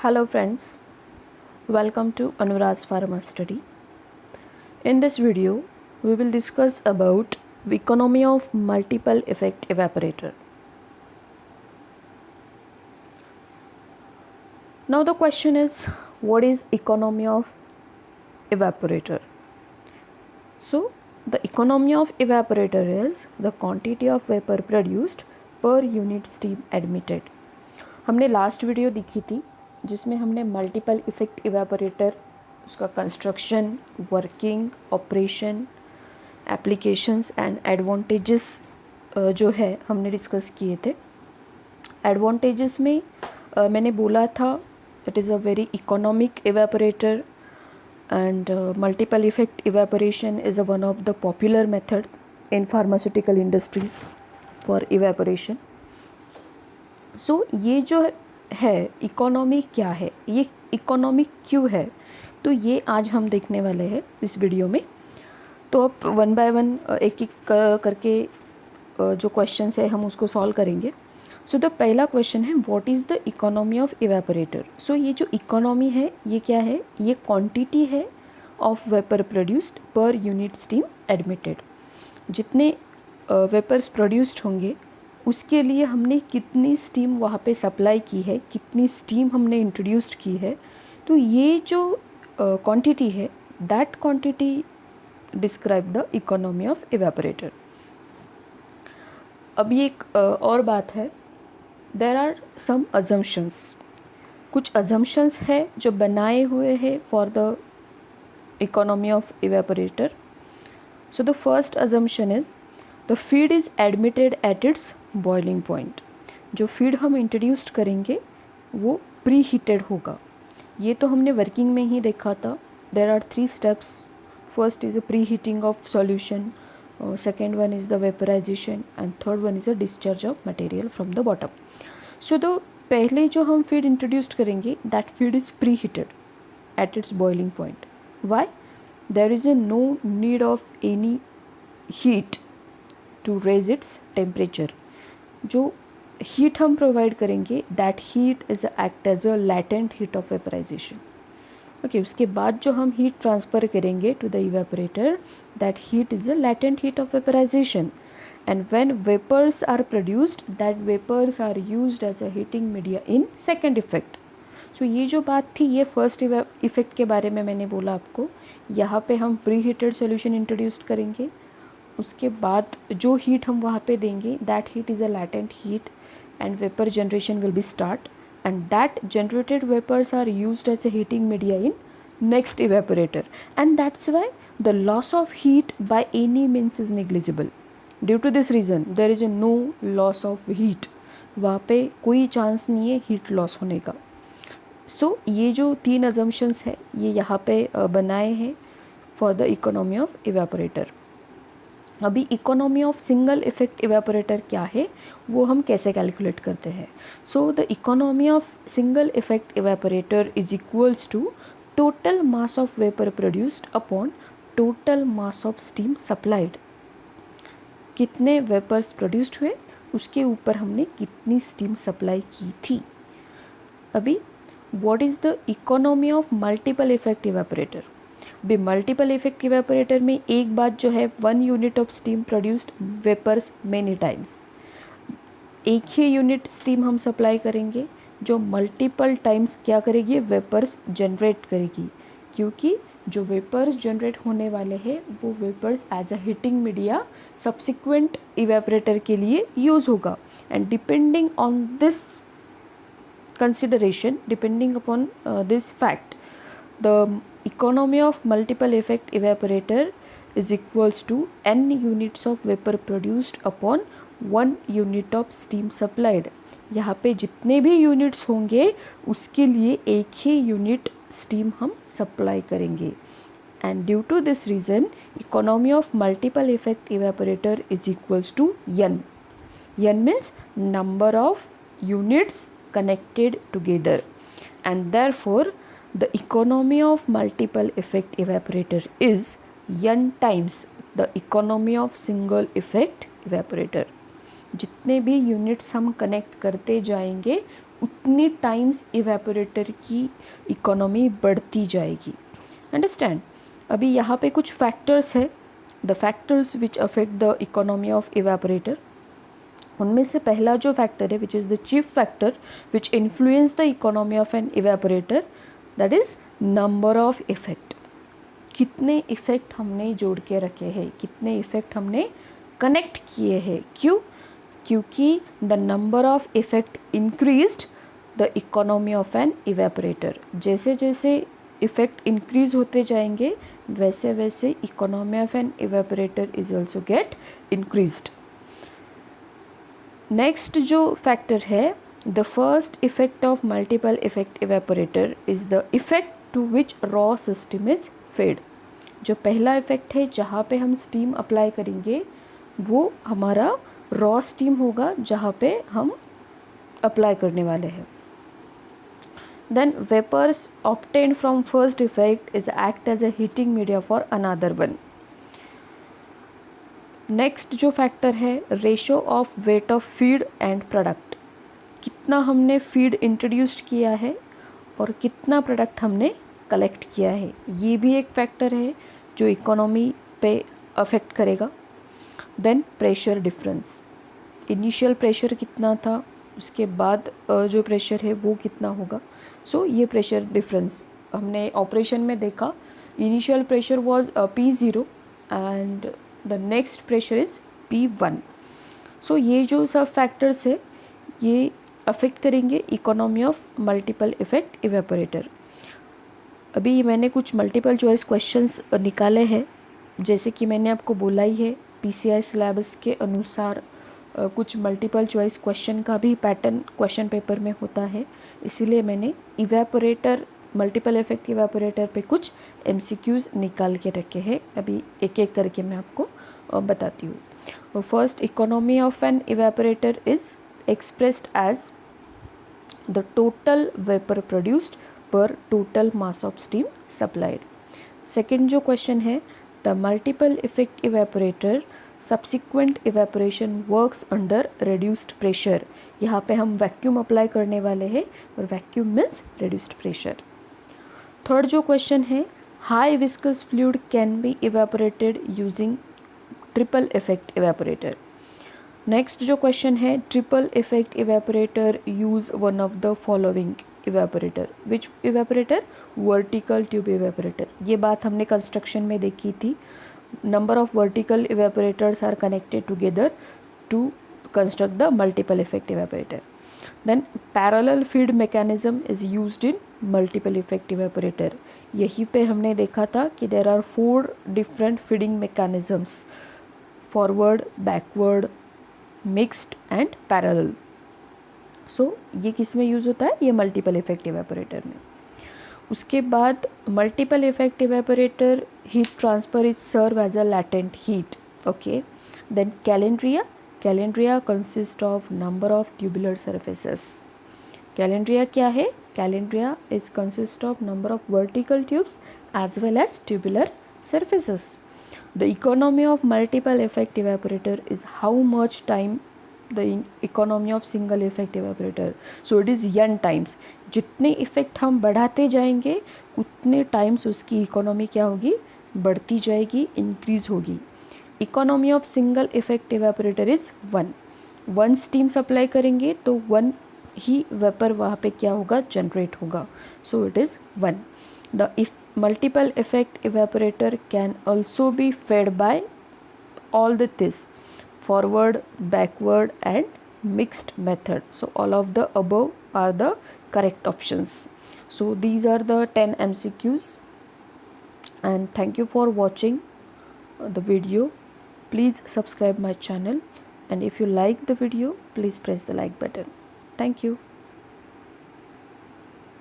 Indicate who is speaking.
Speaker 1: Hello friends, welcome to Anurag's Pharma Study. In this video, we will discuss about economy of multiple effect evaporator. Now the question is, what is economy of evaporator? So the economy of evaporator is the quantity of vapor produced per unit steam admitted. हमने last video देखी थी जिसमें हमने multiple effect evaporator, उसका construction, working, operation, applications and advantages जो है हमने discuss किए थे. एडवांटेजेस में मैंने बोला था it is a very economic evaporator and multiple effect evaporation is one of the popular method in pharmaceutical industries for evaporation. So ये जो है इकोनॉमी क्या है, ये इकोनॉमिक क्यों है, तो ये आज हम देखने वाले हैं इस वीडियो में. तो अब वन बाय वन एक एक करके जो क्वेश्चंस है हम उसको सॉल्व करेंगे. सो द पहला क्वेश्चन है what is the economy of evaporator. So ये जो इकोनॉमी है ये क्या है, ये क्वांटिटी है of vapour produced per unit steam admitted. जितने वेपर्स प्रोड्यूस्ड होंगे उसके लिए हमने कितनी स्टीम वहाँ पे सप्लाई की है, कितनी स्टीम हमने इंट्रोड्यूस्ड की है. तो ये जो क्वांटिटी है that quantity describe the economy of evaporator. अभी एक और बात है, देर आर सम अजम्पशंस. कुछ अजम्पशंस है जो बनाए हुए हैं for the economy of evaporator. So the first assumption is the feed is admitted eight its boiling point. जो फीड हम इंट्रोड्यूस्ड करेंगे वो प्री हीटेड होगा. ये तो हमने वर्किंग में ही देखा था. There are 3 steps. First is a preheating of solution, second one is the vaporization and third one is a discharge of material from the bottom. So the पहले जो हम फीड इंट्रोड्यूस्ड करेंगे that feed is preheated at its boiling point. Why? There is no need of any heat to raise its temperature. जो heat हम provide करेंगे that heat is act as a latent heat of vaporization. Okay, उसके बाद जो हम heat transfer करेंगे to the evaporator that heat is a latent heat of vaporization. And when vapours are produced that vapours are used as a heating media in second effect. So ये जो बात थी ये फर्स्ट इफेक्ट के बारे में मैंने बोला आपको. यहाँ पे हम प्री हीटेड सोल्यूशन इंट्रोड्यूस करेंगे, उसके बाद जो हीट हम वहाँ पे देंगे that heat is a latent heat and vapour generation will be start and that generated vapours are used as a heating media in next evaporator. And that's why the loss of heat by any means is negligible. Due to this reason there is a no loss of heat. वहाँ पे कोई chance नहीं है heat loss होने का. सो ये जो 3 assumptions है ये यहाँ पे बनाए हैं for the economy of evaporator. अभी economy of single effect evaporator क्या है वो हम कैसे कैलकुलेट करते हैं. So the economy of single effect evaporator is equals to total mass of vapour produced upon total mass of steam supplied. कितने vapours produced हुए उसके ऊपर हमने कितनी स्टीम सप्लाई की थी. अभी what is the economy of multiple effect evaporator. भी मल्टीपल इफेक्ट इवेपोरेटर में एक बात जो है 1 unit of steam produced vapours many times. एक ही यूनिट स्टीम हम सप्लाई करेंगे जो मल्टीपल टाइम्स क्या करेगी, वेपर्स जनरेट करेगी. क्योंकि जो वेपर्स जनरेट होने वाले हैं वो vapours as a heating media subsequent evaporator के लिए यूज़ होगा. And depending on this consideration, depending upon this fact, the economy of multiple effect evaporator is equals to n units of vapor produced upon 1 unit of steam supplied. यहाँ पे जितने भी units होंगे उसके लिए एक ही यूनिट स्टीम हम सप्लाई करेंगे. And due to this reason economy of multiple effect evaporator is equals to n. n means number of units connected together and therefore the economy of multiple effect evaporator is n times the economy of single effect evaporator. जितने भी units हम connect करते जाएंगे उतनी times evaporator की economy बढ़ती जाएगी। Understand. अभी यहाँ पे कुछ फैक्टर्स है, the factors which affect the economy of evaporator. उनमें से पहला जो फैक्टर है, which is the chief factor which influence the economy of an evaporator, that is number of effect. कितने इफेक्ट हमने जोड़ के रखे हैं, कितने इफेक्ट हमने कनेक्ट किए हैं। क्यों? क्योंकि the number of effect increased the economy of an evaporator. जैसे जैसे इफेक्ट इंक्रीज होते जाएंगे वैसे वैसे economy of an evaporator is also get increased. Next जो फैक्टर है, the first effect of multiple effect evaporator is the effect to which raw system is fed. जो पहला इफेक्ट है जहाँ पे हम स्टीम अप्लाई करेंगे वो हमारा रॉ स्टीम होगा जहाँ पे हम अप्लाई करने वाले हैं। Then vapours obtained from first effect is act as a heating media for another one. Next जो फैक्टर है, ratio of weight of feed and product. कितना हमने फीड इंट्रोड्यूस्ड किया है और कितना प्रोडक्ट हमने कलेक्ट किया है, ये भी एक फैक्टर है जो इकोनॉमी पे अफेक्ट करेगा। Then pressure difference, initial pressure कितना था, उसके बाद जो प्रेशर है वो कितना होगा। सो ये प्रेशर डिफरेंस हमने ऑपरेशन में देखा, initial pressure was P0 and the next pressure is P1। सो ये जो सब फैक्टर्स है ये अफेक्ट करेंगे economy of multiple effect evaporator. अभी मैंने कुछ मल्टीपल चॉइस क्वेश्चंस निकाले हैं, जैसे कि मैंने आपको बोला ही है PCI सिलेबस के अनुसार कुछ मल्टीपल चॉइस क्वेश्चन का भी पैटर्न क्वेश्चन पेपर में होता है, इसीलिए मैंने इवेपोरेटर मल्टीपल इफेक्ट इवेपोरेटर पे कुछ MCQs निकाल के रखे हैं। अभी एक एक करके मैं आपको बताती हूँ। First, economy of an evaporator is expressed as the total vapour produced per total mass of steam supplied. Second जो क्वेश्चन है, the multiple effect evaporator subsequent evaporation works under reduced pressure. यहाँ पे हम वैक्यूम अप्लाई करने वाले हैं और vacuum means reduced pressure. Third जो क्वेश्चन है, high viscous fluid can be evaporated using triple effect evaporator. Next जो क्वेश्चन है, triple effect evaporator use one of the following evaporator. Which evaporator? Vertical tube evaporator. ये बात हमने construction में देखी थी। Number of vertical evaporators are connected together to construct the multiple effect evaporator. Then parallel feed mechanism is used in multiple effect evaporator. यहीं पे हमने देखा था कि there are 4 different feeding mechanisms, forward, backward, mixed and parallel. So ये किस में use होता है? ये मल्टीपल इफेक्ट इवेपोरेटर में। उसके बाद multiple effect evaporator heat transfer is serve as a latent heat. Okay. Then calandria consist of number of tubular surfaces. Calandria क्या है? Calandria is consist of number of vertical tubes as well as tubular surfaces. The economy of multiple effect evaporator is how much time the economy of single effect evaporator. So it is n times. जितने effect हम बढ़ाते जाएंगे उतने times उसकी economy क्या होगी? बढ़ती जाएगी, इंक्रीज होगी। Economy of single effect evaporator is 1 steam supply करेंगे तो 1 ही वेपर वहाँ पे क्या होगा? जनरेट होगा। So it is 1। The multiple effect evaporator can also be fed by all this forward, backward and mixed method. So all of the above are the correct options. So these are the 10 MCQs and thank you for watching the video. Please subscribe my channel and if you like the video please press the like button. Thank you.